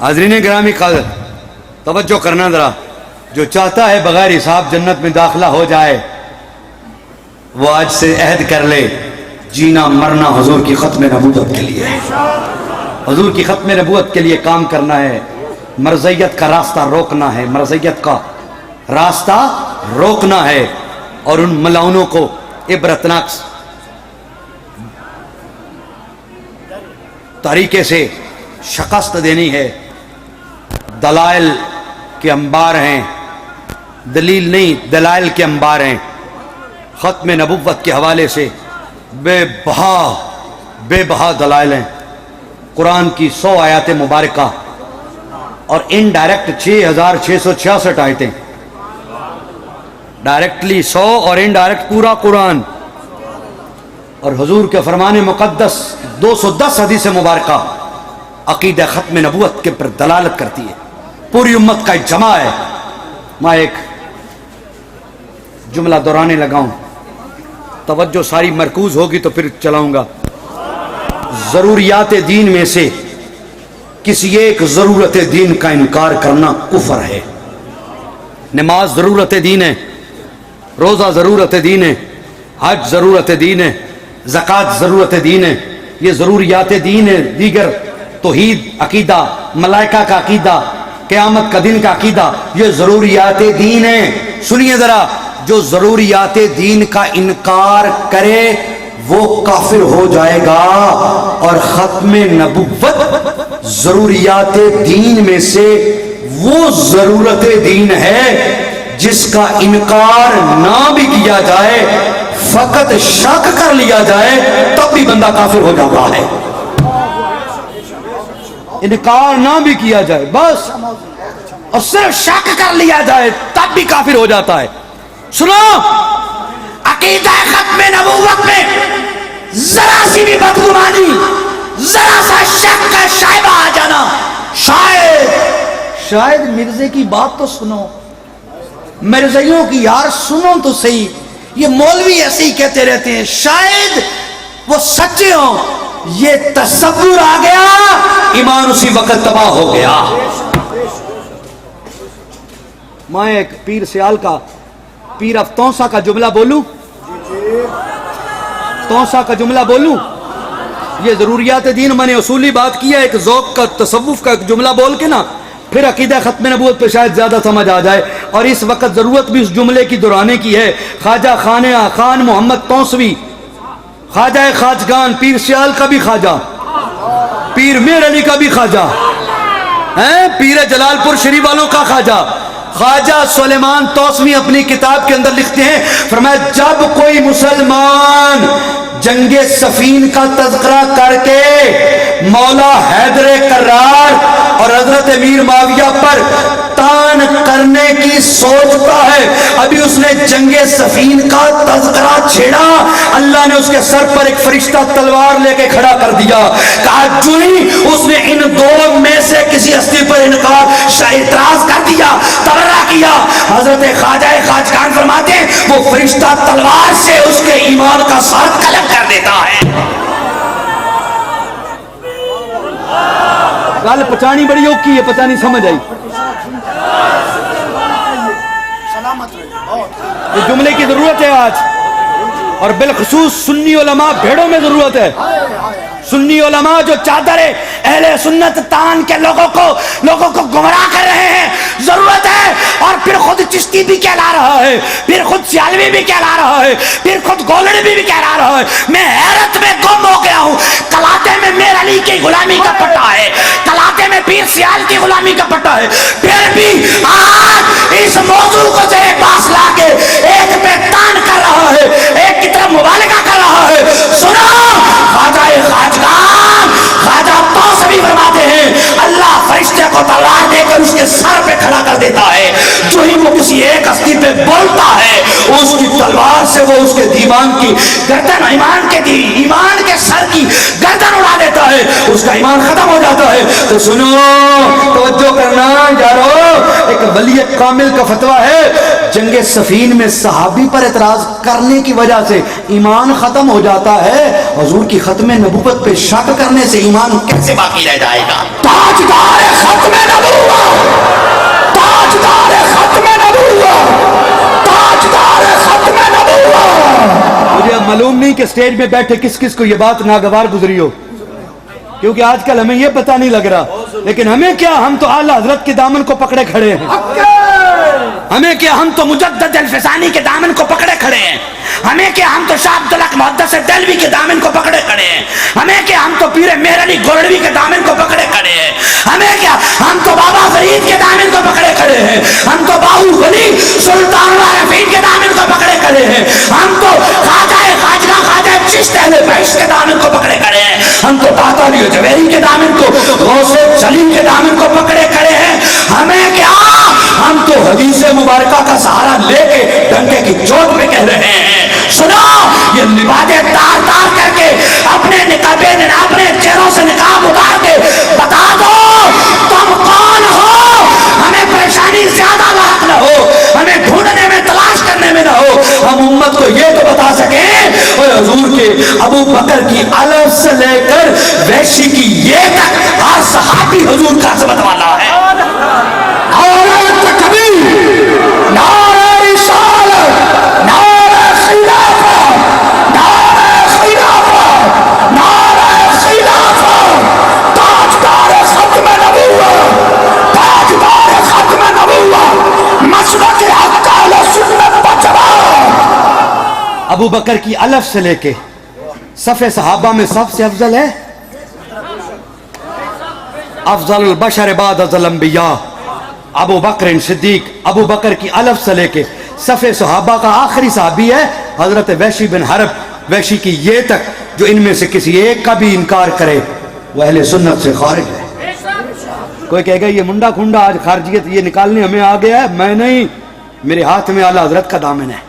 حاضرین گرامی قدر توجہ کرنا ذرا، جو چاہتا ہے بغیر حساب جنت میں داخلہ ہو جائے وہ آج سے عہد کر لے جینا مرنا حضور کی ختم نبوت کے لیے، حضور کی ختم نبوت کے لیے کام کرنا ہے، مرضیت کا راستہ روکنا ہے، مرضیت کا راستہ روکنا ہے، اور ان ملاؤنوں کو عبرتناک طریقے سے شکست دینی ہے۔ دلائل کے انبار ہیں، دلیل نہیں دلائل کے انبار ہیں، ختم نبوت کے حوالے سے بے بہا دلائل ہیں، قرآن کی 100 آیات مبارکہ اور انڈائریکٹ 6666 آیتیں، ڈائریکٹلی 100 اور انڈائریکٹ پورا قرآن، اور حضور کے فرمان مقدس 210 حدیث مبارکہ عقیدہ ختم نبوت کے پر دلالت کرتی ہے، پوری امت کا اجماع ہے۔ میں ایک جملہ دہرانے لگا ہوں، توجہ ساری مرکوز ہوگی تو پھر چلاؤں گا۔ ضروریات دین میں سے کسی ایک ضرورت دین کا انکار کرنا کفر ہے۔ نماز ضرورت دین ہے، روزہ ضرورت دین ہے، حج ضرورت دین ہے، زکوٰۃ ضرورت دین ہے، یہ ضروریات دین ہے۔ دیگر توحید عقیدہ، ملائکہ کا عقیدہ، قیامت کا دن کا عقیدہ، یہ ضروریات دین ہے۔ سنیے ذرا، جو ضروریات دین کا انکار کرے وہ کافر ہو جائے گا، اور ختم نبوت ضروریات دین میں سے وہ ضرورت دین ہے جس کا انکار نہ بھی کیا جائے، فقط شک کر لیا جائے تب بھی بندہ کافر ہو جاتا ہے۔ انکار نہ بھی کیا جائے بس، اور صرف شک کر لیا جائے تب بھی کافر ہو جاتا ہے۔ سنو، عقیدہ ختم نبوت میں ذرا سی بھی بدگمانی، ذرا سا شک کا شائبہ آ جانا، شاید مرزے کی بات تو سنو، مرزائیوں کی یار سنو تو صحیح، یہ مولوی ایسے ہی کہتے رہتے ہیں، شاید وہ سچے ہوں، یہ تصور آ گیا، ایمان اسی وقت تباہ ہو گیا۔ میں ایک پیر سیال کا، پیر اف تونسا کا جملہ بولوں، تونسا کا جملہ بولوں، یہ ضروریات دین میں نے اصولی بات کیا، ایک ذوق کا تصوف کا ایک جملہ بول کے نا پھر عقیدہ ختم نبوت پہ شاید زیادہ سمجھ آ جائے، اور اس وقت ضرورت بھی اس جملے کی دہرانے کی ہے۔ خواجہ خان محمد تونسوی، خواجہ خواجگان، پیر سیال کا بھی خواجہ، پیر میر علی کا بھی خواجہ، پیر جلال پور شریف والوں کا خواجہ، خواجہ سلیمان توسوی اپنی کتاب کے اندر لکھتے ہیں، فرمایا جب کوئی مسلمان جنگ صفین کا تذکرہ کر کے مولا حیدر کرار اور حضرت امیر معاویہ پر تان کرنے کی سوچتا ہے، ابھی اس نے جنگ صفین کا تذکرہ چھیڑا، اللہ نے اس کے سر پر ایک فرشتہ تلوار لے کے کھڑا کر دیا، کہا جو ہی اس نے ان دو میں سے کسی ہستی پر اعتراض کر دیا، تبرہ کیا، حضرت خواجہ خواجگان فرماتے ہیں وہ فرشتہ تلوار سے اس کے ایمان کا ساتھ قلم کر دیتا ہے۔ گل پچانی بڑی اوکھی ہے، پتہ نہیں سمجھ آئی، یہ جملے کی ضرورت ہے آج، اور بالخصوص سنی علماء بھیڑوں میں ضرورت ہے۔ سنی علماء جو چادر اہل سنت تان کے لوگوں کو گمراہ کر رہے ہیں، ضرورت ہے، اور پھر خود چشتی بھی کہلا رہا ہے، پھر خود سیالوی بھی کہلا رہا ہے، پھر خود گولڑی بھی کہلا رہا ہے۔ میں حیرت میں گم ہو گیا ہوں، کلاتے میں میر علی کی غلامی کا پٹا ہے، کلاتے میں پیر سیال کی غلامی کا پٹا ہے، پھر بھی آج اس موضوع کو تیرے پاس لا کے ایک پہ تان کر رہا ہے، ایک کی طرف مبالغہ کر رہا ہے۔ سنو، خواجہ خواجگان، خواجہ توسوی فرماتے ہیں اللہ فرشتے کو تلوار دے کر اس کے سر پہ کھڑا کر دیتا ہے، جو ہی وہ کسی ایک ہستی پہ بولتا ہے اس کی تلوار سے وہ اس کے دیوان کی گردن، ایمان کے سر کی گردن اڑا دیتا ہے، اس کا ایمان ختم ہو جاتا ہے۔ تو سنو، توجہ کرنا یارو، ایک ولی کامل کا فتویٰ ہے، جنگ صفین میں صحابی پر اعتراض کرنے کی وجہ سے ایمان ختم ہو جاتا ہے، حضور کی ختم نبوت پہ شک کرنے سے ایمان کیسے باقی رہ جائے گا؟ تاجدار ختم کے سٹیج میں بیٹھے کس کس کو یہ بات ناگوار گزری ہو، کیونکہ آج کل ہمیں یہ پتہ نہیں لگ رہا، لیکن ہمیں کیا، ہم تو اعلیٰ حضرت کے دامن کو پکڑے کھڑے ہیں، ہمیں کیا، ہم تو مجدد الفسانی کے دامن کو پکڑے کھڑے ہیں، ہمیں کیا، ہم تو شاہ عبدالحق محدث دہلوی کے دامن کو پکڑے کھڑے ہیں، ہمیں کیا، ہم تو پیر مہر علی گولڑوی کے دامن کو پکڑے کھڑے ہیں، ہمیں کیا، ہم تو بابا فرید کے دامن کو پکڑے کھڑے ہیں، ہم تو باہو ولی سلطان العارفین کے دامن کو پکڑے کھڑے ہیں، ہم تو خواجہ خواجہ خواجہ چشت اہل بیت کے دامن کو پکڑے کھڑے ہیں، ہم تو داتا علی جویری کے دامن کو، غوث سلیم کے دامن کو پکڑے کھڑے ہیں، ہمیں کیا، ہم تو حدیث مبارکہ کا سہارا لے کے ڈنکے کی چوٹ پہ کہہ رہے ہیں، سنو یہ لبادیں تار تار کر کے اپنے اپنے چہروں سے نقاب اتار کے بتا دو تم کون ہو، ہمیں پریشانی زیادہ لاحق نہ ہو، ہمیں ڈھونڈنے میں تلاش کرنے میں نہ ہو، ہم امت کو یہ تو بتا سکیں اور حضور کے ابو بکر کی الف سے لے کر وحشی کی یہ تک ہر صحابی حضور کا عظمت والا ہے۔ ابو بکر کی الف سے لے کے صف صحابہ میں سب سے افضل ہے افضل البشر بعد الانبیاء ابو بکر صدیق۔ ابو بکر کی الف سے لے کے صف صحابہ کا آخری صحابی ہے حضرت وحشی بن حرب۔ وحشی کی یہ تک جو ان میں سے کسی ایک کا بھی انکار کرے وہ اہل سنت سے خارج ہے۔ کوئی کہے گا یہ منڈا کھنڈا آج خارجیت یہ نکالنے ہمیں آ گیا ہے، میں نہیں، میرے ہاتھ میں اعلیٰ حضرت کا دامن ہے،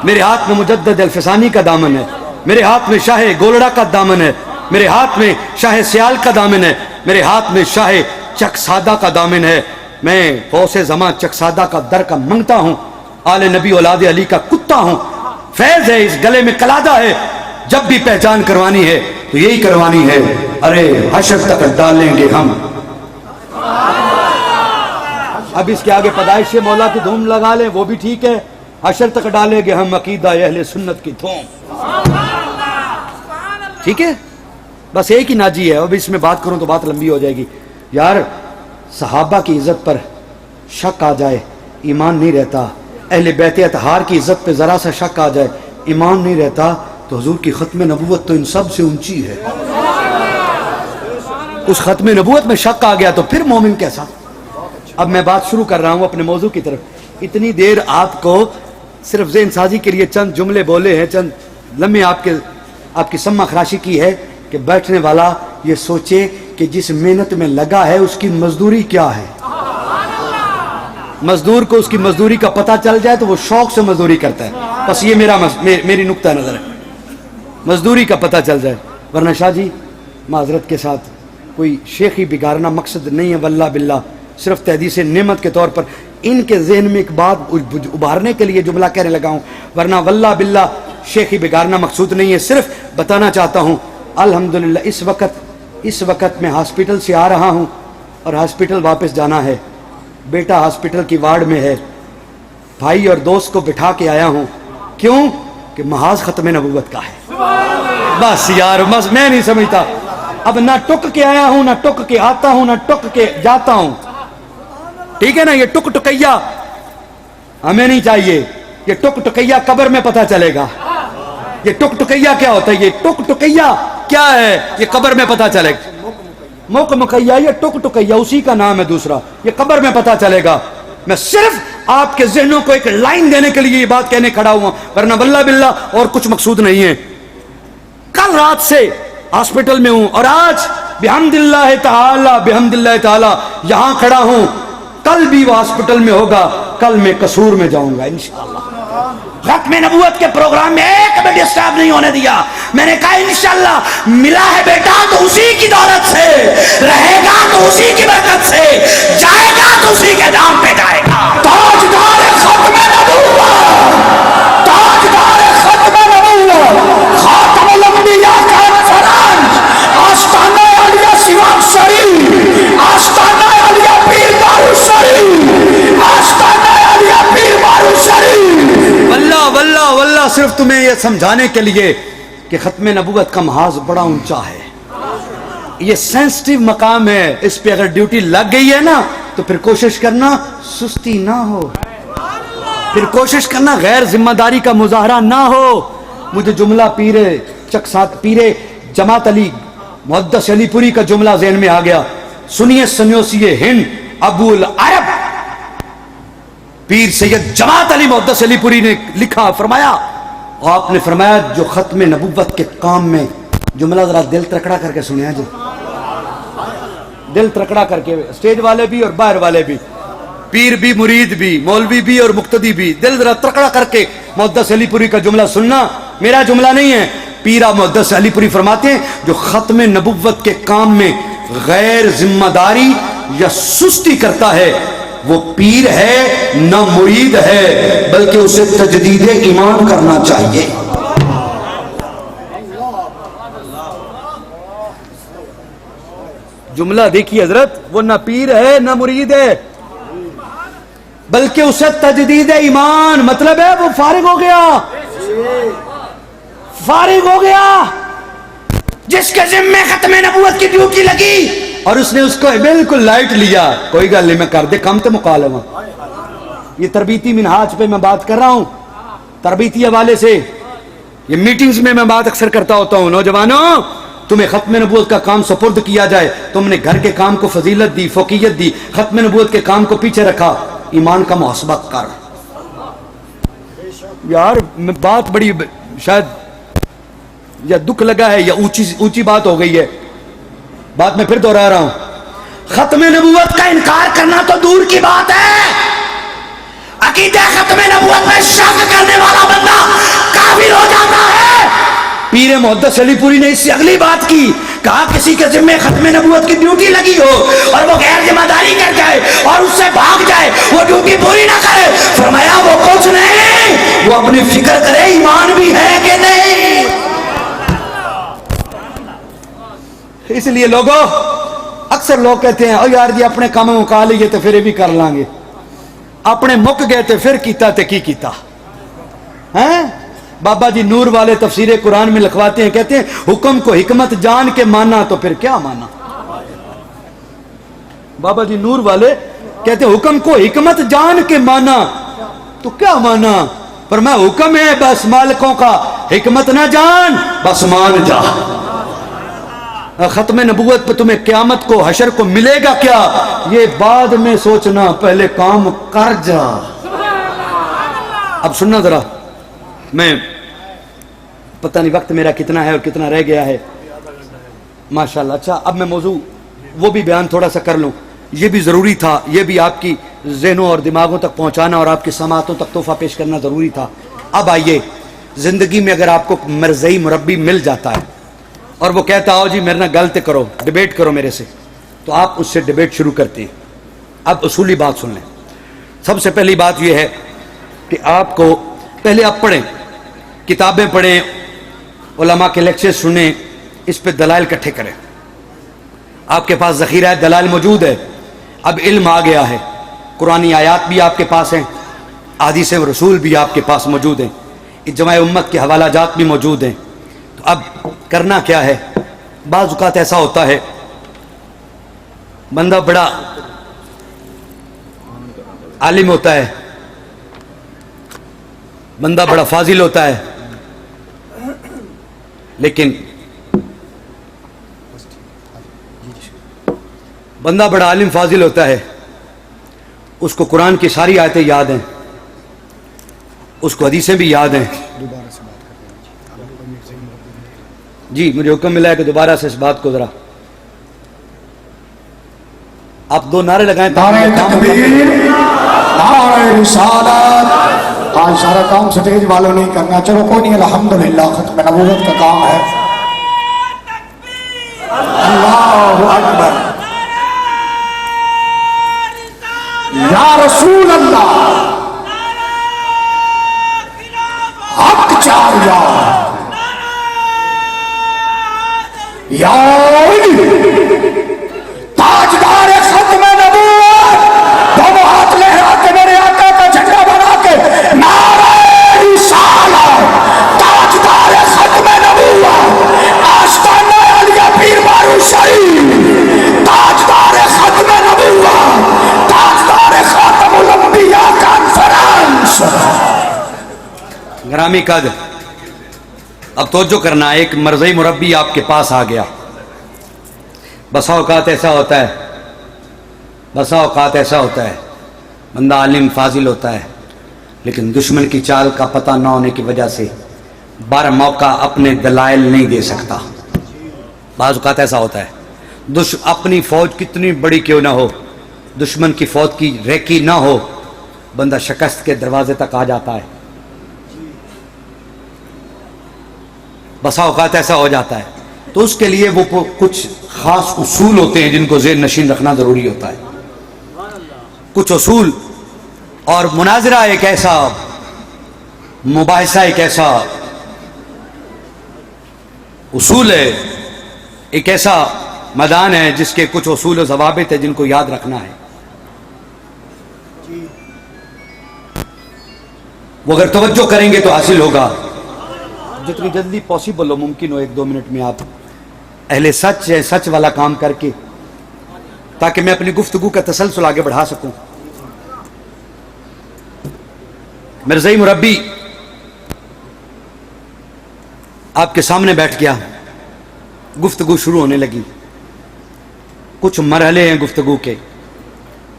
میرے ہاتھ میں مجدد الفسانی کا دامن ہے، میرے ہاتھ میں شاہ گولڑا کا دامن ہے، میرے ہاتھ میں شاہ سیال کا دامن ہے، میرے ہاتھ میں شاہ چک سادہ کا دامن ہے۔ میں غوث زمان چک سادہ کا در کا منگتا ہوں، آل نبی اولاد علی کا کتا ہوں، فیض ہے اس گلے میں قلادہ ہے، جب بھی پہچان کروانی ہے تو یہی کروانی ہے، ارے حشر تک ڈالیں گے ہم۔ اب اس کے آگے پیدائش مولا کی دھوم لگا لیں وہ بھی ٹھیک ہے، حشر تک ڈالیں گے ہم عقیدہ اہل سنت کی دھوم، ٹھیک ہے؟ بس ایک ہی ناجی ہے، اب اس میں بات کروں تو بات لمبی ہو جائے گی۔ یار صحابہ کی عزت پر شک آ جائے ایمان نہیں رہتا، اہل بیت اطہار کی عزت پہ ذرا سا شک آ جائے ایمان نہیں رہتا، تو حضور کی ختم نبوت تو ان سب سے اونچی ہے، اس ختم نبوت میں شک آ گیا تو پھر مومن کیسا؟ اب میں بات شروع کر رہا ہوں اپنے موضوع کی طرف۔ اتنی دیر آپ کو صرف ذہن سازی کے لیے چند جملے بولے ہیں، چند لمحے آپ کی سمع خراشی کی ہے کہ بیٹھنے والا یہ سوچے کہ جس محنت میں لگا ہے اس کی مزدوری کیا ہے۔ مزدور کو اس کی مزدوری کا پتہ چل جائے تو وہ شوق سے مزدوری کرتا ہے، بس یہ میری نقطہ نظر ہے، مزدوری کا پتہ چل جائے۔ ورنہ شاہ جی معذرت کے ساتھ کوئی شیخی بگارنا مقصد نہیں ہے، واللہ باللہ صرف تحدیث نعمت کے طور پر ان کے ذہن میں ایک بات ابھارنے کے لیے جملہ کہنے لگا ہوں، ورنہ واللہ باللہ شیخی بگارنا مقصود نہیں ہے، صرف بتانا چاہتا ہوں الحمدللہ اس وقت میں ہاسپٹل سے آ رہا ہوں اور ہاسپٹل واپس جانا ہے، بیٹا ہاسپٹل کی وارڈ میں ہے، بھائی اور دوست کو بٹھا کے آیا ہوں، کیوں کہ محاذ ختم نبوت کا ہے۔ بس یار بس میں نہیں سمجھتا، اب نہ ٹک کے آیا ہوں نہ ٹک کے آتا ہوں نہ ٹک کے جاتا ہوں، ٹھیک ہے نا؟ یہ ٹک ٹکیا ہمیں نہیں چاہیے، یہ ٹک ٹکیا قبر میں پتہ چلے گا، یہ ٹک ٹکیا کیا ہوتا ہے، یہ ٹک ٹکیا کیا ہے یہ قبر میں پتہ چلے گا، موقع مکیا یہ ٹک ٹکیا اسی کا نام ہے دوسرا، یہ قبر میں پتہ چلے گا۔ میں صرف آپ کے ذہنوں کو ایک لائن دینے کے لیے یہ بات کہنے کھڑا ہوا، ورنہ واللہ باللہ اور کچھ مقصود نہیں ہے۔ کل رات سے ہاسپٹل میں ہوں اور آج بحمد اللہ تعالی یہاں کھڑا ہوں، کل بھی وہ ہاسپٹل میں ہوگا، کل میں قصور میں جاؤں گا انشاءاللہ۔ ختم نبوت کے پروگرام میں ایک بھی ڈسٹرب نہیں ہونے دیا، میں نے کہا انشاءاللہ ملا ہے بیٹا تو اسی کی دولت سے، رہے گا تو اسی کی برکت سے، جائے گا تو اسی کے نام پہ جائے گا۔ تاجدار ختم نبوت، تاجدار ختم نبوت، خاتم الانبیاء کا فرنج، آستانہ عالیہ سیوان شریف، آستانہ عالیہ پیر بارو شریف، آستانہ عالیہ پیر بارو شریف۔ واللہ واللہ واللہ صرف تمہیں یہ سمجھانے کے لیے کہ ختم نبوت کا محاذ بڑا اونچا ہے، یہ سینسٹیو مقام ہے، اس پہ اگر ڈیوٹی لگ گئی ہے نا تو پھر کوشش کرنا سستی نہ ہو، پھر کوشش کرنا غیر ذمہ داری کا مظاہرہ نہ ہو۔ مجھے جملہ پیرے جماعت علی محدث علی پوری کا جملہ ذہن میں آ گیا، سنیے سنیوسی ہند ابو العرب پیر سید جماعت علی محدث علی پوری نے لکھا، فرمایا، آپ نے فرمایا جو ختم نبوت کے کام میں، جملہ ذرا دل ترکڑا کر کے سنیا جی، دل ترکڑا کر کے، اسٹیج والے بھی اور باہر والے بھی، پیر بھی مرید بھی، مولوی بھی اور مقتدی بھی، دل ذرا ترکڑا کر کے محدث علی پوری کا جملہ سننا، میرا جملہ نہیں ہے، پیرا محدث علی پوری فرماتے ہیں جو ختم نبوت کے کام میں غیر ذمہ داری یا سستی کرتا ہے وہ پیر ہے نہ مرید ہے، بلکہ اسے تجدید ایمان کرنا چاہیے۔ جملہ دیکھیے حضرت، وہ نہ پیر ہے نہ مرید ہے بلکہ اسے تجدید ایمان، مطلب ہے وہ فارغ ہو گیا، فارغ ہو گیا، جس کے ذمہ ختم نبوت کی ڈیوٹی لگی اور اس نے اس کو بالکل لائٹ لیا، کوئی گل نہیں میں کر دے کم تو مکالمہ۔ یہ تربیتی منہاج پہ میں بات کر رہا ہوں، تربیتی حوالے سے، یہ میٹنگز میں بات اکثر کرتا ہوتا ہوں، نوجوانوں تمہیں ختم نبوت کا کام سپرد کیا جائے، تم نے گھر کے کام کو فضیلت دی، فوقیت دی، ختم نبوت کے کام کو پیچھے رکھا، ایمان کا محاسبہ کر۔ یار بات بڑی شاید یا دکھ لگا ہے یا اونچی بات ہو گئی ہے، بات میں پھر دوہرا رہا ہوں، ختم نبوت کا انکار کرنا تو دور کی بات ہے، عقیدہ ختم نبوت میں شک کرنے والا بندہ کافر ہو جاتا ہے۔ پیر محدث علی پوری نے اس سے اگلی بات کی، کہا کسی کے ذمہ ختم نبوت کی ڈیوٹی لگی ہو اور وہ غیر ذمہ داری کر جائے اور اس سے بھاگ جائے، وہ ڈیوٹی پوری نہ کرے، فرمایا وہ کچھ نہیں، وہ اپنی فکر کرے ایمان بھی ہے کہ نہیں۔ اس لیے لوگوں، اکثر لوگ کہتے ہیں او یار جی اپنے کام مکا لیے تو پھر یہ بھی کر لیں گے، اپنے مک گئے تو پھر کیتا تے کی کیتا ہیں؟ بابا جی نور والے تفسیر قرآن میں لکھواتے ہیں، کہتے ہیں حکم کو حکمت جان کے مانا تو پھر کیا مانا۔ بابا جی نور والے کہتے ہیں حکم کو حکمت جان کے مانا تو کیا مانا، پر میں حکم ہے بس مالکوں کا، حکمت نہ جان بس مان جا۔ ختم نبوت پہ تمہیں قیامت کو حشر کو ملے گا کیا یہ بعد میں سوچنا، پہلے کام کر جا۔ اب سننا ذرا، میں پتہ نہیں وقت میرا کتنا ہے اور کتنا رہ گیا ہے، ماشاءاللہ۔ اچھا اب میں موضوع وہ بھی بیان تھوڑا سا کر لوں، یہ بھی ضروری تھا، یہ بھی آپ کی ذہنوں اور دماغوں تک پہنچانا اور آپ کی سماعتوں تک تحفہ پیش کرنا ضروری تھا۔ اب آئیے، زندگی میں اگر آپ کو مرضی مربی مل جاتا ہے اور وہ کہتا آؤ جی میرے نہ گلت کرو، ڈیبیٹ کرو میرے سے، تو آپ اس سے ڈیبیٹ شروع کرتے ہیں۔ اب اصولی بات سن لیں، سب سے پہلی بات یہ ہے کہ آپ کو پہلے آپ پڑھیں، کتابیں پڑھیں، علماء کے لیکچر سنیں، اس پہ دلائل اکٹھے کریں۔ آپ کے پاس ذخیرہ دلائل موجود ہے، اب علم آ گیا ہے، قرآنی آیات بھی آپ کے پاس ہیں، احادیث رسول بھی آپ کے پاس موجود ہیں، اجماع امت کے حوالہ جات بھی موجود ہیں، تو اب کرنا کیا ہے؟ بعض اوقات ایسا ہوتا ہے بندہ بڑا عالم ہوتا ہے، بندہ بڑا فاضل ہوتا ہے، لیکن بندہ بڑا عالم فاضل ہوتا ہے، اس کو قرآن کی ساری آیتیں یاد ہیں، اس کو حدیثیں بھی یاد ہیں۔ جی مجھے حکم ملا ہے کہ دوبارہ سے اس بات کو ذرا آپ دو نعرے لگائیں۔ نعرہ تکبیر، نعرہ رسالت۔ آج سارا کام سٹیج والوں نہیں کرنا، چلو کوئی نہیں، الحمدللہ ختم نبوت کا کام ہے۔ اللہ اکبر، یا رسول اللہ، حق چار یا تاجدار ختم نبوت، دونوں ہاتھ لہرا کے میرے آقا کا جھنڈا بنا کے نعرہ رسالت، گرامی قدر، اب توجہ کرنا، ایک مرضی مربی آپ کے پاس آ گیا. بسا اوقات ایسا ہوتا ہے، بسا اوقات ایسا ہوتا ہے بندہ عالم فاضل ہوتا ہے لیکن دشمن کی چال کا پتہ نہ ہونے کی وجہ سے بر موقع اپنے دلائل نہیں دے سکتا. بعض اوقات ایسا ہوتا ہے اپنی فوج کتنی بڑی کیوں نہ ہو، دشمن کی فوج کی ریکی نہ ہو، بندہ شکست کے دروازے تک آ جاتا ہے. بسا اوقات ایسا ہو جاتا ہے تو اس کے لیے وہ کچھ خاص اصول ہوتے ہیں جن کو ذہن نشین رکھنا ضروری ہوتا ہے. کچھ اصول اور مناظرہ ایک ایسا، مباحثہ ایک ایسا اصول ہے، ایک ایسا میدان ہے جس کے کچھ اصول و ضوابط ہیں جن کو یاد رکھنا ہے. وہ اگر توجہ کریں گے تو حاصل ہوگا. جتنی جلدی پاسبل ہو، ممکن ہو 1-2 منٹ میں آپ اہل سچ ہے، سچ والا کام کر کے، تاکہ میں اپنی گفتگو کا تسلسل آگے بڑھا سکوں. مرزائی مربی آپ کے سامنے بیٹھ گیا، گفتگو شروع ہونے لگی. کچھ مرحلے ہیں گفتگو کے،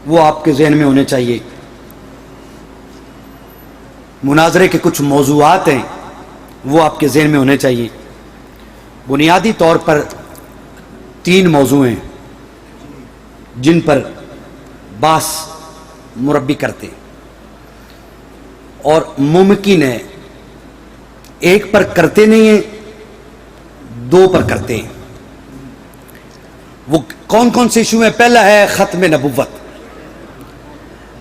وہ آپ کے ذہن میں ہونے چاہیے. مناظرے کے کچھ موضوعات ہیں، وہ آپ کے ذہن میں ہونے چاہیے. بنیادی طور پر 3 موضوع ہیں جن پر بحث مربی کرتے ہیں، اور ممکن ہے ایک پر کرتے نہیں ہیں، 2 پر کرتے ہیں. وہ کون کون سے ایشو ہیں؟ پہلا ہے ختم نبوت.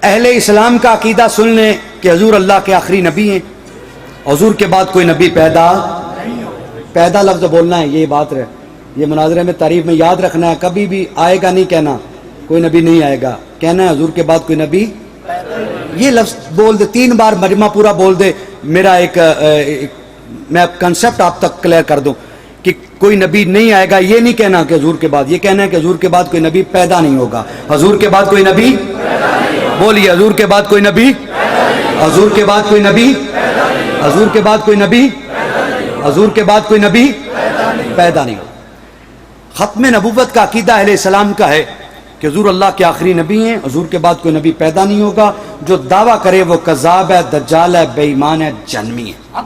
اہل اسلام کا عقیدہ سن لیں کہ حضور اللہ کے آخری نبی ہیں، حضور کے بعد کوئی نبی پیدا لفظ بولنا ہے، یہ بات رہے، یہ مناظرے میں تعریف میں یاد رکھنا ہے. کبھی بھی آئے گا نہیں کہنا کوئی نبی نہیں آئے گا، کہنا ہے حضور کے بعد کوئی نبی. یہ لفظ بول دے، 3 بار مجمع پورا بول دے. میرا میں کنسپٹ آپ تک کلیئر کر دوں کہ کوئی نبی نہیں آئے گا، یہ نہیں کہنا کہ حضور کے بعد، یہ کہنا ہے کہ حضور کے بعد کوئی نبی پیدا نہیں ہوگا. حضور کے بعد کوئی نبی، بولیے حضور کے بعد کوئی نبی، حضور کے بعد کوئی نبی، حضور کے بعد کوئی نبی، حضور کے بعد کوئی نبی پیدا نہیں ہوگا. ختم نبوت کا عقیدہ اہل اسلام کا ہے کہ حضور اللہ کے آخری نبی ہیں، حضور کے بعد کوئی نبی پیدا نہیں ہوگا. جو دعویٰ کرے وہ کذاب ہے، دجال ہے، بے ایمان ہے، جہنمی ہے.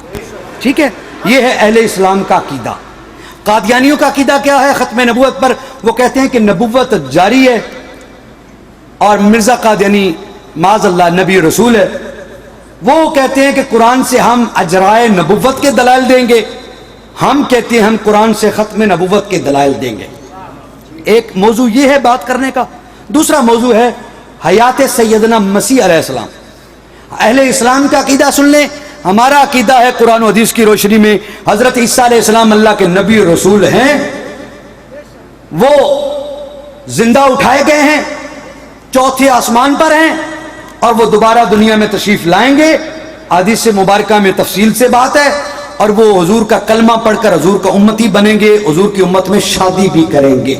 ٹھیک ہے، یہ ہے اہل اسلام کا عقیدہ. قادیانیوں کا عقیدہ کیا ہے ختم نبوت پر؟ وہ کہتے ہیں کہ نبوت جاری ہے اور مرزا قادیانی معاذ اللہ نبی رسول ہے. وہ کہتے ہیں کہ قرآن سے ہم اجرائے نبوت کے دلائل دیں گے، ہم کہتے ہیں ہم قرآن سے ختم نبوت کے دلائل دیں گے. ایک موضوع یہ ہے بات کرنے کا. دوسرا موضوع ہے حیات سیدنا مسیح علیہ السلام. اہل اسلام کا عقیدہ سن لیں. ہمارا عقیدہ ہے قرآن و حدیث کی روشنی میں حضرت عیسیٰ علیہ السلام اللہ کے نبی و رسول ہیں، وہ زندہ اٹھائے گئے ہیں، 4تھے آسمان پر ہیں، اور وہ دوبارہ دنیا میں تشریف لائیں گے. حدیث مبارکہ میں تفصیل سے بات ہے. اور وہ حضور کا کلمہ پڑھ کر حضور کا امتی بنیں گے، حضور کی امت میں شادی بھی کریں گے.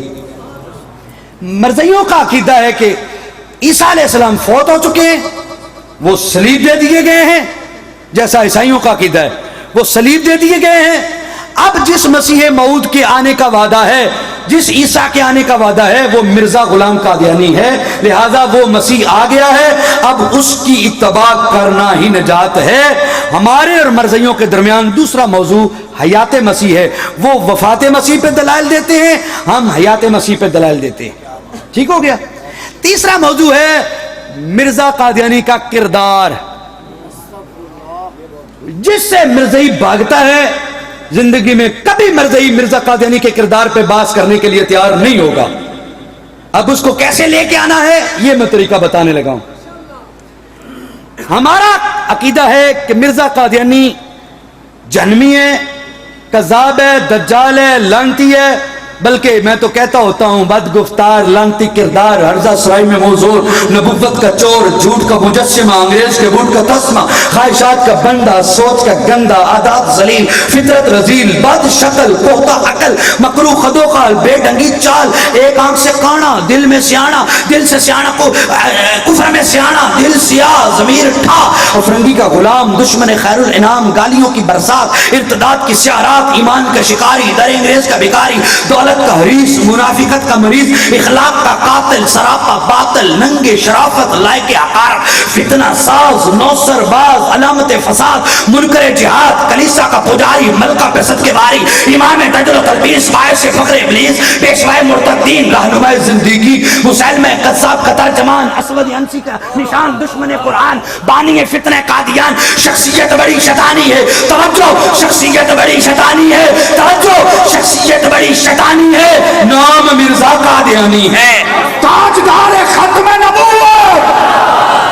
مرزائیوں کا عقیدہ ہے کہ عیسیٰ علیہ السلام فوت ہو چکے ہیں، وہ صلیب دے دیے گئے ہیں، جیسا عیسائیوں کا عقیدہ ہے وہ صلیب دے دیے گئے ہیں. اب جس مسیح موعود کے آنے کا وعدہ ہے، جس عیسیٰ کے آنے کا وعدہ ہے، وہ مرزا غلام قادیانی ہے، لہذا وہ مسیح آ گیا ہے، اب اس کی اتباع کرنا ہی نجات ہے. ہمارے اور مرزائیوں کے درمیان دوسرا موضوع حیات مسیح ہے. وہ وفات مسیح پہ دلائل دیتے ہیں، ہم حیات مسیح پہ دلائل دیتے ہیں. ٹھیک ہو گیا. تیسرا موضوع ہے مرزا قادیانی کا کردار. جس سے مرزائی بھاگتا ہے زندگی میں کبھی مرزائی مرزا قادیانی کے کردار پہ بحث کرنے کے لیے تیار نہیں ہوگا. اب اس کو کیسے لے کے آنا ہے یہ میں طریقہ بتانے لگا ہوں. ہمارا عقیدہ ہے کہ مرزا قادیانی جہنمی ہے، کذاب ہے، دجال ہے، لعنتی ہے، بلکہ میں تو کہتا ہوتا ہوں بد گفتار لانتی کردار ہرزہ سرائی میں موزور نبوت کا چور جھوٹ کا مجسمہ انگریز کے بوٹ کا تسمہ خواہشات کا بندہ سوچ کا گندا عادات ذلیل فطرت رذیل بد شکل پختہ عقل مکروہ خدوخال بے ڈنگی چال ایک آنکھ سے کانا دل میں سیانا دل سے سیانا کو کفر میں سیانا دل سیاہ ضمیر ٹھا افرنگی کا غلام دشمن خیر الانعام گالیوں کی برسات ارتداد کی سیارات ایمان کا شکاری در انگریز کا بھکاری دولت کا حریص منافقت کا مریض اخلاق کا قاتل سراپا باطل ننگے شرافت لائق حقارت فتنہ ساز نوسر باز علامت فساد منکر جہاد کلیسا کا پجاری ملکہ پہ صدقے باری امام دجل و تلبیس باعث فخر ابلیس پیشوائے مرتدین رہنمائے زندگی مسلمہ قذاب قطر جمان اسود انسی کا نشان دشمن قرآن بانی فتنہ قادیان شخصیت بڑی شیطانی ہے توجہ شخصیت بڑی شیطانی ہے توجہ شخصیت بڑی شیطانی ہے نام مرزا قادیانی ہے تاجدار ختم نبوت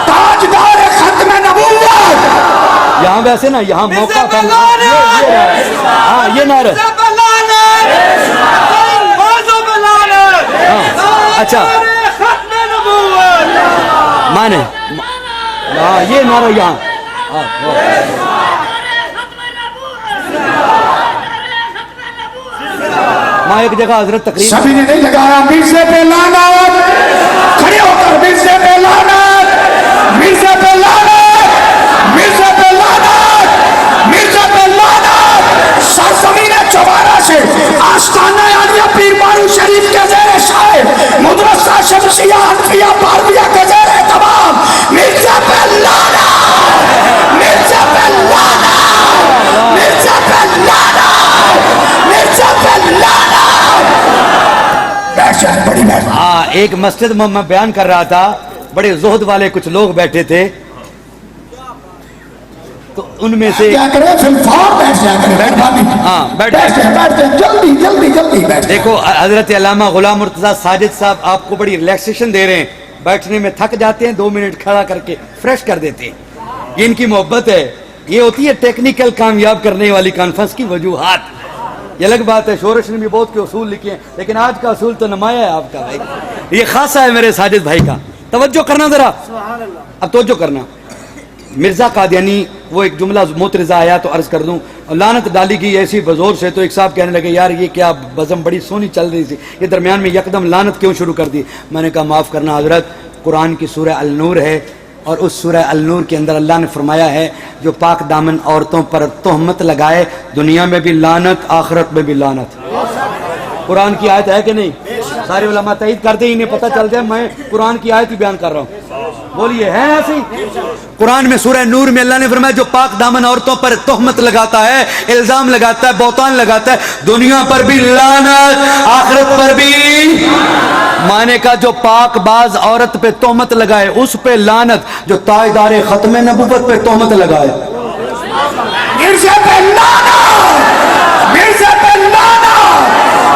تاجدار ختم نبوت یہاں ویسے نا یہاں موقع تھا ہاں یہ نعرہ اچھا مانے ہاں یہ نعرہ یہاں ماں ایک جگہ حضرت تقریر سبھی نے نہیں لگایا مرزے پہ لعنت کھڑے ہو کر مرزے پہ لعنت مرزے پہ لعنت مرزے پہ لعنت مرزے پہ لعنت سرزمین چوارا سے آستانہ عالیہ پیر بارو شریف کے زیر شاہ مدرسہ شمسیہ حنفیہ بارویہ کے زیر تمام مرزے پہ لعنت مرزے پہ لعنت مرزے پہ لعنت مرزے پہ لعنت بڑی مہربانی ایک مسجد میں بیان کر رہا تھا بڑے زہد والے کچھ لوگ بیٹھے تھے تو ان میں سے کیا کریں فلفار بیٹھ جائیں کریں مہربانی ہاں بیٹھ جائیں جلدی جلدی جلدی بیٹھ دیکھو حضرت علامہ غلام مرتضیٰ ساجد صاحب آپ کو بڑی ریلیکسیشن دے رہے ہیں بیٹھنے میں تھک جاتے ہیں 2 منٹ کھڑا کر کے فریش کر دیتے ہیں یہ ان کی محبت ہے یہ ہوتی ہے ٹیکنیکل کامیاب کرنے والی کانفرنس کی وجوہات یہ الگ بات ہے شورش نے بھی بہت کے اصول لکھے ہیں لیکن آج کا اصول تو نمایاں ہے آپ کا بھائی یہ خاصہ ہے میرے ساجد بھائی کا توجہ کرنا ذرا اب توجہ کرنا مرزا قادیانی وہ ایک جملہ موترزہ آیا تو عرض کر دوں لعنت ڈالی گئی ایسی بزور سے تو ایک صاحب کہنے لگے یار یہ کیا بزم بڑی سونی چل رہی تھی یہ درمیان میں یکدم لعنت کیوں شروع کر دی میں نے کہا معاف کرنا حضرت قرآن کی سورہ النور ہے اور اس سورہ النور کے اندر اللہ نے فرمایا ہے جو پاک دامن عورتوں پر تہمت لگائے دنیا میں بھی لعنت آخرت میں بھی لعنت قرآن کی آیت ہے کہ نہیں سارے علماء تائید کرتے ہی انہیں پتہ چل جائے میں قرآن کی آیت ہی بیان کر رہا ہوں بولیے ہے ایسی قرآن میں سورہ نور میں اللہ نے فرمایا جو پاک دامن عورتوں پر تہمت لگاتا ہے الزام لگاتا ہے بہتان لگاتا ہے دنیا پر بھی لعنت آخرت پر بھی مانے کا جو پاک باز عورت پہ تہمت لگائے اس پہ لعنت جو تاجدار ختم نبوت پہ تہمت لگائے مرزے پہ لعنت مرزے پہ لعنت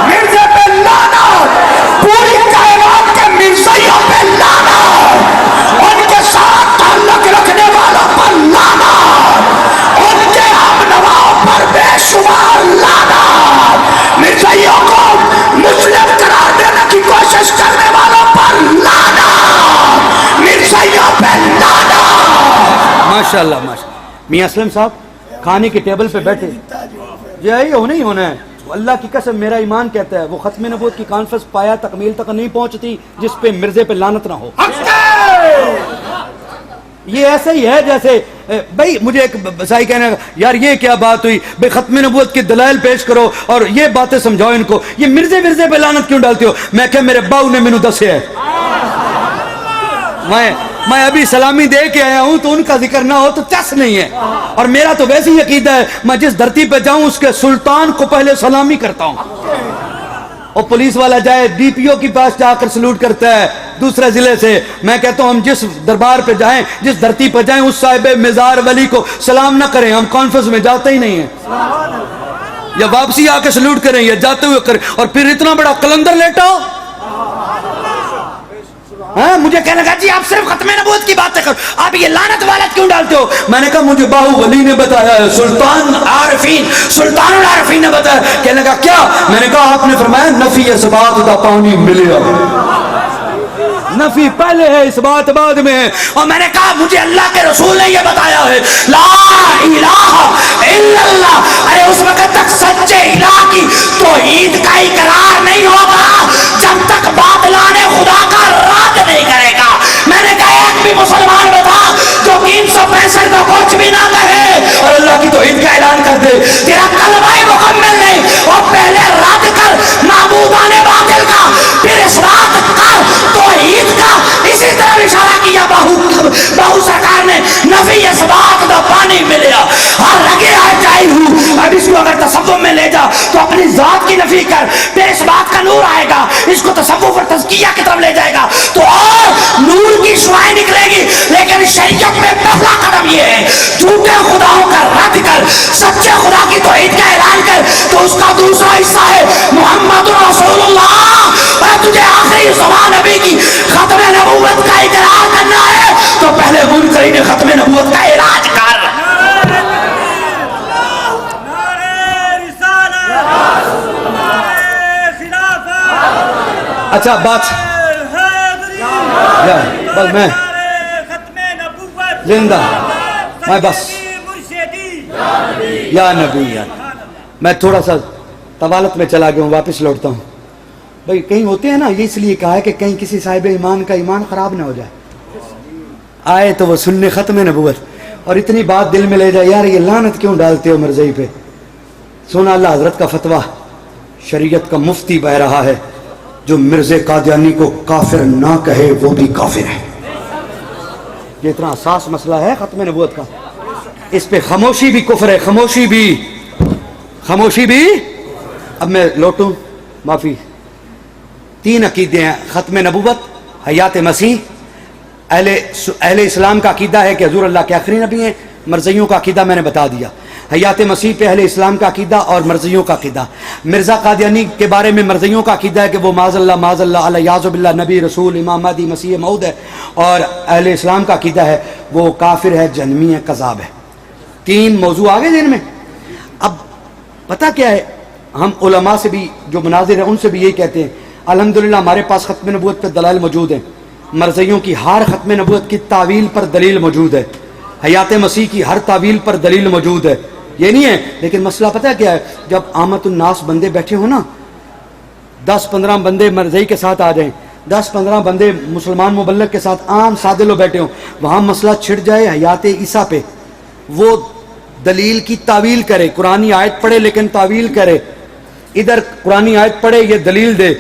مرزے پہ لعنت پوری کائنات کے مرزائیوں پہ لعنت ان کے ساتھ تعلق رکھنے والوں پر لعنت ان کے ہم نواؤں پر بے شمار لعنت مرزائیوں کو مسلم قرار دینے کی کوشش کرنے والوں پر لعنت مرزائیوں پہ لعنت ماشاءاللہ ماشاءاللہ میاں اسلم صاحب کھانے کے ٹیبل پہ بیٹھے یہ ہونا ہی ہونا ہے اللہ کی قسم میرا ایمان کہتا ہے وہ ختم نبوت کی کانفرنس پایا تکمیل تک نہیں پہنچتی جس پہ مرزے پہ لعنت نہ ہو یہ ایسے ہی ہے جیسے بھائی مجھے ایک بسائی کہنے یار یہ کیا بات ہوئی بھائی ختم نبوت کی دلائل پیش کرو اور یہ باتیں سمجھاؤ ان کو یہ مرزے پہ لعنت کیوں ڈالتے ہو میں کہ میرے باؤ نے مینوں دسے ہے میں ابھی سلامی دے کے آیا ہوں تو ان کا ذکر نہ ہو تو چس نہیں ہے اور میرا تو ویسی ہی عقیدہ ہے میں جس دھرتی پہ جاؤں اس کے سلطان کو پہلے سلامی کرتا ہوں اور پولیس والا جائے ڈی پی او کے پاس جا کر سلوٹ کرتا ہے دوسرے ضلع سے میں کہتا ہوں ہم جس دربار پہ جائیں جس دھرتی پہ جائیں اس صاحب مزار ولی کو سلام نہ کریں ہم کانفرنس میں جاتے ہی نہیں ہیں یا واپسی آ کے سلوٹ کریں یا جاتے ہوئے کریں اور پھر اتنا بڑا کلندر لیٹا ہاں مجھے کہنے لگا جی آپ صرف ختم نبوت کی باتیں کرو, آپ یہ لعنت والد کیوں ڈالتے ہو؟ میں نے کہا مجھے باہو ولی نے بتایا ہے, سلطان العارفین نے بتایا. کہنے لگا کیا؟ میں نے کہا آپ نے فرمایا نفی اس بات دا پانی ملیا, نفی پہلے ہے اس بات بعد میں ہے. اور میں نے کہا مجھے اللہ کے رسول نے یہ بتایا ہے لا الہ الا اللہ. ارے اس وقت تک سچے الہ کی توحید کا اقرار نہیں ہوگا جب تک باطلان خدا کا رد نہیں کرے گا. میں نے کہا ایک بھی مسلمان بتا جو 365 کا کچھ بھی نہ کہے اور اللہ کی توحید کا اعلان کر دے, تیرا کلمہ مکمل نہیں. اور پہلے رد کر معبودان باطل کا, پھر اثبات کر توحید کا. اسی طرح اشارہ کیا بہو سرکار نے نفی اثبات دا پانی ملیا. ہاں لگے آ جائی ہوں, اب اس کو اگر تصوف میں لے جا تو اپنی ذات کی نفی کر, پھر اس بات کا نور آئے گا. اس کو تصوف اور تزکیہ کی طرف لے جائے گا تو اور نور کی شعاعیں نکلے گی. لیکن شریعت میں پہلا قدم یہ ہے جھوٹے خداؤں کا رد کر, سچے خدا کی توحید کا اعلان کر. تو اس کا دوسرا حصہ ہے محمد رسول اللہ. اور تجھے آخری زمان نبی کی ختم نبوت کا اقرار کرنا ہے تو پہلے منکرین ختم نبوت کا علاج کر. اچھا بات بس میں زندہ میں بس یا نبی یا میں تھوڑا سا طوالت میں چلا گیا ہوں, واپس لوٹتا ہوں. بھئی کہیں ہوتے ہیں نا, یہ اس لیے کہا ہے کہ کہیں کسی صاحب ایمان کا ایمان خراب نہ ہو جائے. آئے تو وہ سننے ختم نبوت اور اتنی بات دل میں لے جائے یار یہ لعنت کیوں ڈالتے ہو مرزئی پہ. سونا اللہ حضرت کا فتویٰ شریعت کا مفتی بہ رہا ہے, جو مرزا قادیانی کو کافر نہ کہے وہ بھی کافر ہے. یہ اتنا حساس مسئلہ ہے ختم نبوت کا, اس پہ خاموشی بھی کفر ہے, خاموشی بھی. اب میں لوٹوں, معافی. 3 عقیدے ہیں ختم نبوت, حیات مسیح. اہل اسلام کا عقیدہ ہے کہ حضور اللہ کے آخری نبی ہیں. مرزیوں کا عقیدہ میں نے بتا دیا. حیات مسیح پہ اہل اسلام کا عقیدہ اور مرزیوں کا عقیدہ. مرزا قادیانی کے بارے میں مرزیوں کا عقیدہ ہے کہ وہ معاذ اللہ علیہ باللہ نبی رسول امام مہدی مسیح موعود ہے, اور اہل اسلام کا عقیدہ ہے وہ کافر ہے, جہنمی ہے, کذاب ہے. 3 موضوع آگے دن میں. اب پتہ کیا ہے, ہم علماء سے بھی جو مناظر ہیں ان سے بھی یہی کہتے ہیں الحمدللہ ہمارے پاس ختم نبوت پہ دلائل موجود ہیں. مرزیوں کی ہر ختم نبوت کی تعویل پر دلیل موجود ہے, حیات مسیح کی ہر تعویل پر دلیل موجود ہے. یہ نہیں ہے, لیکن مسئلہ پتہ کیا ہے, جب عامت الناس بندے بیٹھے ہوں نا, 10-15 بندے مرزئی کے ساتھ آ جائیں, 10-15 بندے مسلمان مبلغ کے ساتھ عام سادے لوگ بیٹھے ہوں, وہاں مسئلہ چھڑ جائے حیات عیسیٰ پہ, وہ دلیل کی تعویل کرے, قرآنی آیت پڑھے لیکن تعویل کرے, ادھر قرآنی آیت پڑھے یہ دلیل دے.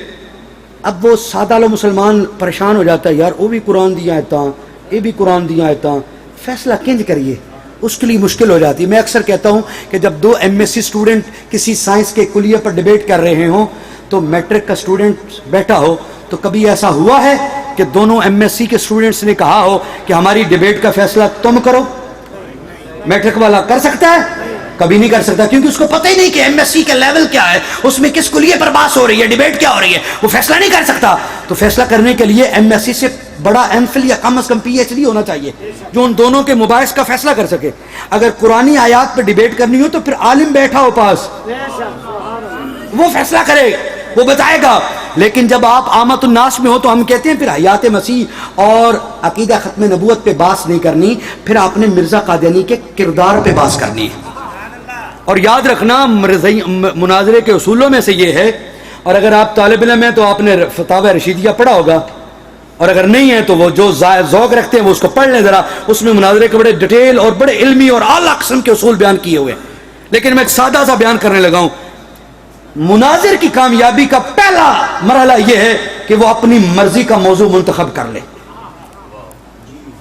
اب وہ سادہ لو مسلمان پریشان ہو جاتا ہے, یار وہ بھی قرآن دیا آیتاں, یہ بھی قرآن دیا آیتاں, فیصلہ کنج کریے, اس کے لیے مشکل ہو جاتی ہے. میں اکثر کہتا ہوں کہ جب 2 MSc اسٹوڈنٹ کسی سائنس کے کلیے پر ڈیبیٹ کر رہے ہوں تو میٹرک کا اسٹوڈنٹ بیٹھا ہو, تو کبھی ایسا ہوا ہے کہ دونوں MSc کے اسٹوڈنٹس نے کہا ہو کہ ہماری ڈیبیٹ کا فیصلہ تم کرو؟ میٹرک والا کر سکتا ہے؟ کبھی نہیں کر سکتا, کیونکہ اس کو پتہ ہی نہیں کہ MSc کا لیول کیا ہے, اس میں کس کلیے پر بحث ہو رہی ہے, ڈیبیٹ کیا ہو رہی ہے, وہ فیصلہ نہیں کر سکتا. تو فیصلہ کرنے کے لیے MSc سے بڑا MPhil یا کم از کم PhD ہونا چاہیے جو ان دونوں کے مباحث کا فیصلہ کر سکے. اگر قرآنی آیات پہ ڈیبیٹ کرنی ہو تو پھر عالم بیٹھا ہو پاس, وہ فیصلہ کرے, وہ بتائے گا. لیکن جب آپ عامت الناس میں ہو تو ہم کہتے ہیں پھر حیات مسیح اور عقیدہ ختم نبوت پہ بحث نہیں کرنی, پھر آپ نے مرزا قادیانی کے کردار پہ بحث کرنی ہے. اور یاد رکھنا مناظرے کے اصولوں میں سے یہ ہے, اور اگر آپ طالب علم ہیں تو آپ نے فتاوی رشیدیہ پڑھا ہوگا, اور اگر نہیں ہے تو وہ جو ذوق رکھتے ہیں وہ اس کو پڑھ لیں ذرا, اس میں مناظرے کے بڑے ڈیٹیل اور بڑے علمی اور اعلیٰ قسم کے اصول بیان کیے ہوئے ہیں. لیکن میں ایک سادہ سا بیان کرنے لگا ہوں. مناظر کی کامیابی کا پہلا مرحلہ یہ ہے کہ وہ اپنی مرضی کا موضوع منتخب کر لے.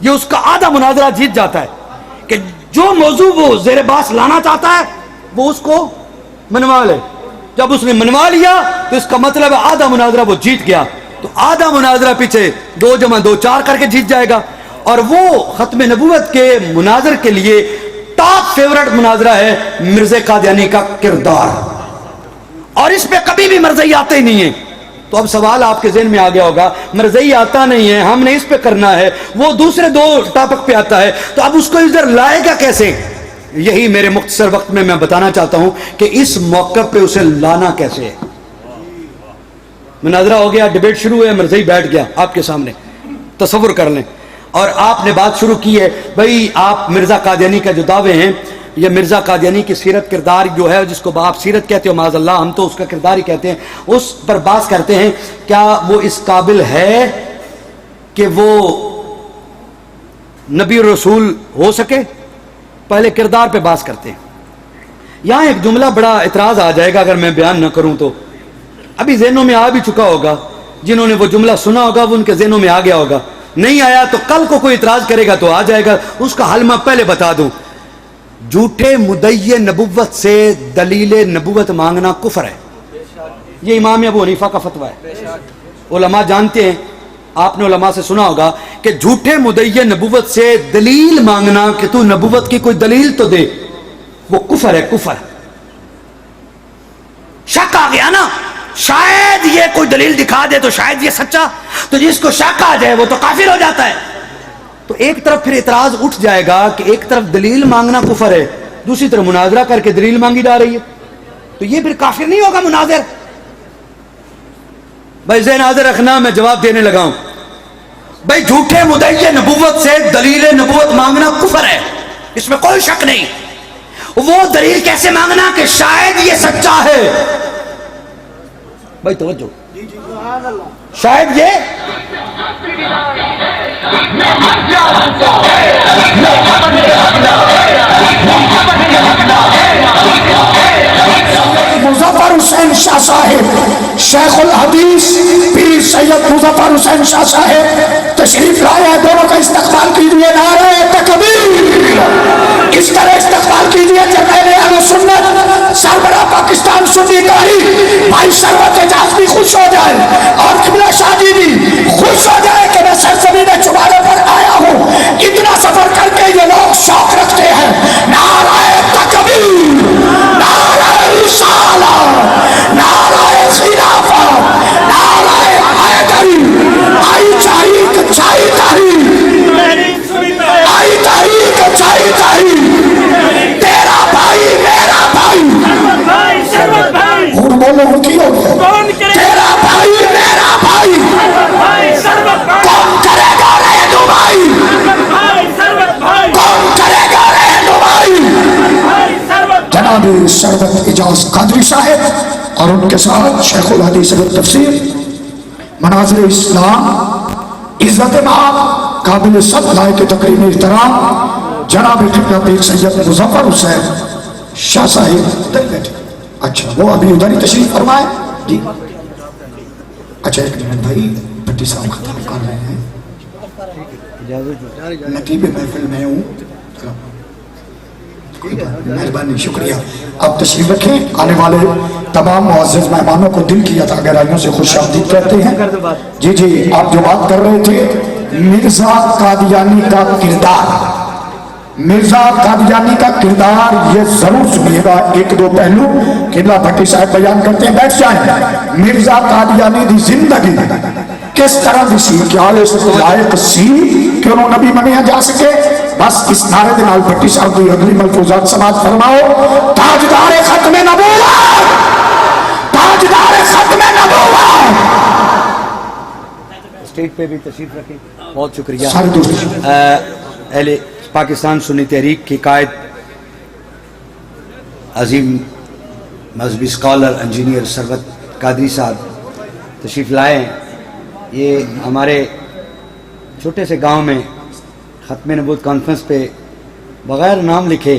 یہ اس کا آدھا مناظرہ جیت جاتا ہے کہ جو موضوع وہ زیر بحث لانا چاہتا ہے وہ اس کو منوا لے. جب اس نے منوا لیا تو اس کا مطلب ہے آدھا مناظرہ وہ جیت گیا. تو آدھا مناظرہ پیچھے 2 + 2 4 کر کے جیت جائے گا. اور وہ ختم نبوت کے مناظر کے لیے ٹاپ فیورٹ مناظرہ ہے مرزا قادیانی کا کردار, اور اس پہ کبھی بھی مرزائی آتے ہی نہیں ہیں. تو اب سوال آپ کے ذہن میں آ گیا ہوگا مرزئی آتا نہیں ہے, ہم نے اس پہ کرنا ہے, وہ دوسرے 2 ٹاپک پہ آتا ہے, تو اب اس کو ادھر لائے گا کیسے؟ یہی میرے مختصر وقت میں بتانا چاہتا ہوں کہ اس موقع پہ اسے لانا کیسے ہے. مناظرہ ہو گیا, ڈیبیٹ شروع ہے, مرزئی بیٹھ گیا آپ کے سامنے, تصور کر لیں, اور آپ نے بات شروع کی ہے بھئی آپ مرزا قادیانی کا جو دعوے ہیں, یہ مرزا قادیانی کی سیرت کردار جو ہے, جس کو آپ سیرت کہتے ہو معاذ اللہ, ہم تو اس کا کردار ہی کہتے ہیں, اس پر بات کرتے ہیں کیا وہ اس قابل ہے کہ وہ نبی اور رسول ہو سکے؟ پہلے کردار پہ بات کرتے ہیں. یہاں ایک جملہ بڑا اعتراض آ جائے گا اگر میں بیان نہ کروں تو, ابھی ذہنوں میں آ بھی چکا ہوگا, جنہوں نے وہ جملہ سنا ہوگا وہ ان کے ذہنوں میں آ گیا ہوگا, نہیں آیا تو کل کو کوئی اعتراض کرے گا تو آ جائے گا, اس کا حل میں پہلے بتا دوں. جھوٹے مدعی نبوت سے دلیل نبوت مانگنا کفر ہے, یہ امام ابو حنیفہ کا فتویٰ ہے. علماء جانتے ہیں, آپ نے علماء سے سنا ہوگا کہ جھوٹے مدعی نبوت سے دلیل مانگنا کہ تو نبوت کی کوئی دلیل تو دے, وہ کفر ہے, کفر. شک آ گیا نا, شاید یہ کوئی دلیل دکھا دے تو شاید یہ سچا, تو جس کو شک آ جائے وہ تو کافر ہو جاتا ہے. تو ایک طرف پھر اعتراض اٹھ جائے گا کہ ایک طرف دلیل مانگنا کفر ہے, دوسری طرف مناظرہ کر کے دلیل مانگی جا رہی ہے, تو یہ پھر کافر نہیں ہوگا مناظر؟ بھائی ذہن حاضر رکھنا, میں جواب دینے لگا ہوں. بھائی جھوٹے مدعی نبوت سے دلیل نبوت مانگنا کفر ہے, اس میں کوئی شک نہیں. وہ دلیل کیسے مانگنا کہ شاید یہ سچا ہے؟ بھائی توجہ, شاید یہ مظفر حسین شاہ صاحب شیخ الحدیث پیر سید مظفر حسین شاہ صاحب تشریف لائے ہیں, دونوں کا استقبال کیجیے. نعرہ تکبیر, اس طرح استقبال کیجیے کہ میں نے اہل سنت سربراہ پاکستان سنی تحریک بھائی سروت اعجاز بھی خوش ہو جائے اور قبلہ شاہ جی بھی خوش ہو جائے کہ میں سرزمین چبارے پر آیا ہوں. اتنا سفر کر کے یہ لوگ شوق رکھتے ہیں. نعرہ تکبیر, نعرہ رسالہ, نعرہ خلافت, نعرہ حیدری, آئی تحریک چھائی تحریک, آئی تحریک چھائی تحریک, تیرا بھائی میرا بھائی, اور بولو ان کی ہو گیا, تیرا بھائی میرا بھائی, کون کرے گا رہنو بھائی, کون کرے گا رہنو بھائی. جناب سربت اعجاز قادری صاحب اور ان کے ساتھ شیخ الحدیث تفسیر مناظر اسلام عزت مآب قابل صد لائق تقریم احترام جناب قبلہ پیر سید مظفر حسین شاہ صاحب. اچھا وہ ابھی ادھر ہی تشریف فرمائے جی. اچھا ایک منٹ بھائی, بھٹی صاحب خطاب کر رہے ہیں, نقیب محفل میں ہوں, مہربانی شکریہ. آپ تشریف رکھیں. آنے والے تمام معزز مہمانوں کو دل کی عطا گہرائیوں سے خوش آمدید کہتے ہیں. جی آپ جو بات کر رہے تھے مرزا قادیانی کا کردار, مرزا قادیانی کا کردار یہ ضرور سنیے گا. 1-2 پہلو قبلہ بھٹی صاحب بیان کرتے ہیں, بیٹھ جائیں. مرزا قادیانی دی زندگی کس طرح دی سی, کیا لائق سی کہ انہوں نبی منیا جا سکے؟ بس اس نعرے دے نال بھٹی صاحب دی اگلی ملفوظات سماعت فرماؤ. تاجدار ختم نبوت, تاجدار ختم نبوت. اسٹیج پہ بھی تشریف رکھیں. بہت شکریہ. اہل پاکستان سنی تحریک کے قائد عظیم مذہبی اسکالر انجینئر سربت قادری صاحب تشریف لائے ہیں. یہ ہمارے چھوٹے سے گاؤں میں ختم نبوت کانفرنس پہ بغیر نام لکھے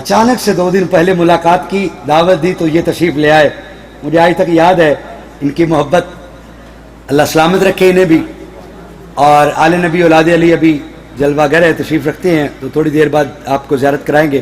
اچانک سے 2 دن پہلے ملاقات کی, دعوت دی تو یہ تشریف لے آئے. مجھے آج تک یاد ہے ان کی محبت, اللہ سلامت رکھے انہیں بھی. اور آل نبی اولاد علی ابھی جلوہ گر ہے, تشریف رکھتے ہیں, تو تھوڑی دیر بعد آپ کو زیارت کرائیں گے.